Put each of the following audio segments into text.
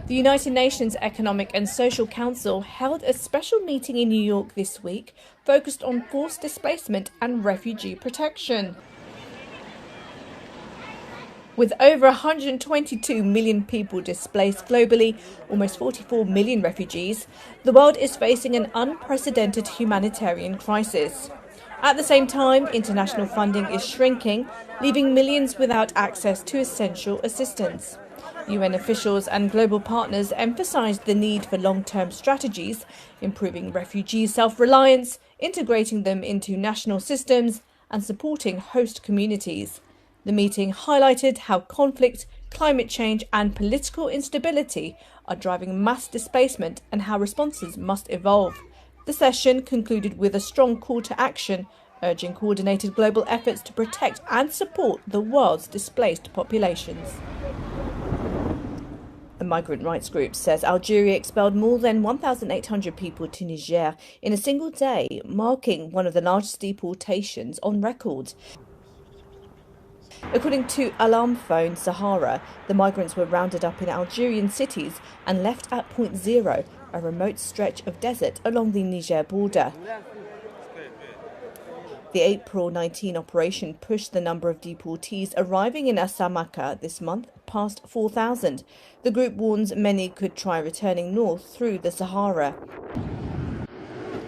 The United Nations Economic and Social Council held a special meeting in New York this week focused on forced displacement and refugee protection. With over 122 million people displaced globally, almost 44 million refugees, the world is facing an unprecedented humanitarian crisis. At the same time, international funding is shrinking, leaving millions without access to essential assistance. UN officials and global partners emphasised the need for long-term strategies, improving refugee self-reliance, integrating them into national systems, and supporting host communities. The meeting highlighted how conflict, climate change and political instability are driving mass displacement and how responses must evolve. The session concluded with a strong call to action, urging coordinated global efforts to protect and support the world's displaced populations. A migrant rights group says Algeria expelled more than 1,800 people to Niger in a single day, marking one of the largest deportations on record. According to Alarm Phone Sahara, the migrants were rounded up in Algerian cities and left at Point Zero, a remote stretch of desert along the Niger border. The April 19 operation pushed the number of deportees arriving in Asamaka this month past 4,000. The group warns many could try returning north through the Sahara.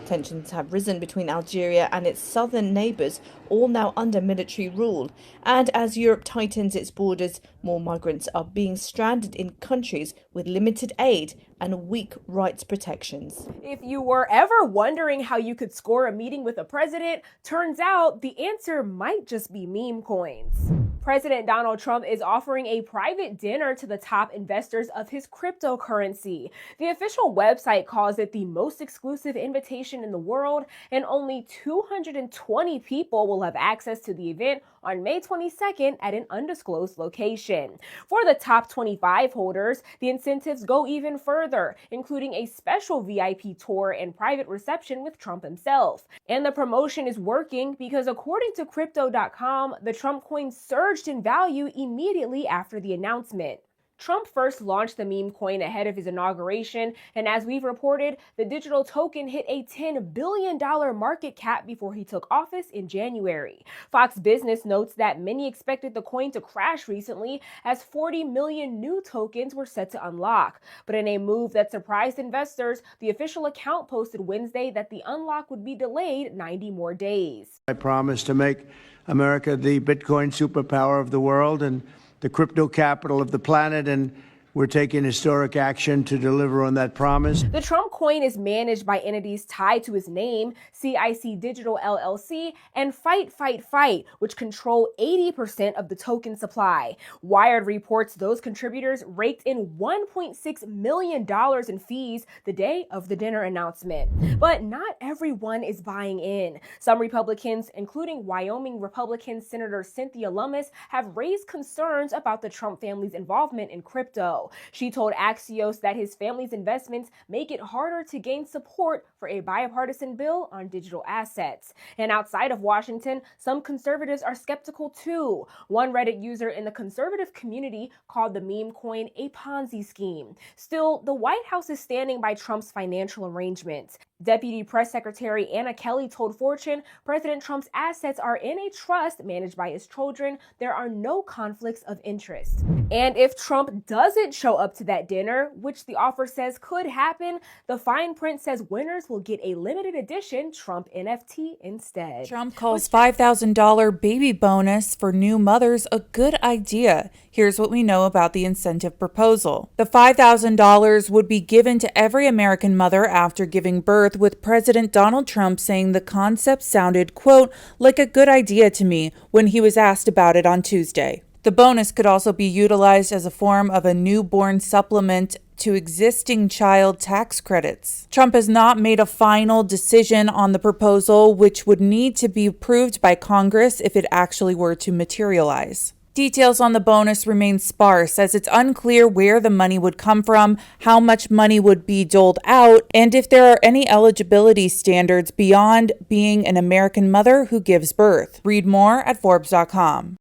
Tensions have risen between Algeria and its southern neighbours, all now under military rule. And as Europe tightens its borders, more migrants are being stranded in countries with limited aid and weak rights protections. If you were ever wondering how you could score a meeting with a president, turns out the answer might just be meme coins. President Donald Trump is offering a private dinner to the top investors of his cryptocurrency. The official website calls it the most exclusive invitation in the world, and only 220 people will have access to the event on May 22nd at an undisclosed location. For the top 25 holders, the incentives go even further, including a special VIP tour and private reception with Trump himself. And the promotion is working because according to Crypto.com, the Trump coin surged in value immediately after the announcement. Trump first launched the meme coin ahead of his inauguration, and as we've reported, the digital token hit a $10 billion market cap before he took office in January. Fox Business notes that many expected the coin to crash recently as 40 million new tokens were set to unlock. But in a move that surprised investors, the official account posted Wednesday that the unlock would be delayed 90 more days. I promise to make America the Bitcoin superpower of the world and the crypto capital of the planet, and we're taking historic action to deliver on that promise. The Trump coin is managed by entities tied to his name, CIC Digital LLC, and Fight, which control 80% of the token supply. Wired reports those contributors raked in $1.6 million in fees the day of the dinner announcement. But not everyone is buying in. Some Republicans, including Wyoming Republican Senator Cynthia Lummis, have raised concerns about the Trump family's involvement in crypto. She told Axios that his family's investments make it harder to gain support for a bipartisan bill on digital assets. And outside of Washington, some conservatives are skeptical too. One Reddit user in the conservative community called the meme coin a Ponzi scheme. Still, the White House is standing by Trump's financial arrangements. Deputy Press Secretary Anna Kelly told Fortune President Trump's assets are in a trust managed by his children. There are no conflicts of interest. And if Trump doesn't show up to that dinner, which the offer says could happen, the fine print says winners will get a limited edition Trump NFT instead. Trump calls $5,000 baby bonus for new mothers a good idea. Here's what we know about the incentive proposal. The $5,000 would be given to every American mother after giving birth, with President Donald Trump saying the concept sounded, quote, like a good idea to me when he was asked about it on Tuesday. The bonus could also be utilized as a form of a newborn supplement to existing child tax credits. Trump has not made a final decision on the proposal, which would need to be approved by Congress if it actually were to materialize. Details on the bonus remain sparse, as it's unclear where the money would come from, how much money would be doled out, and if there are any eligibility standards beyond being an American mother who gives birth. Read more at Forbes.com.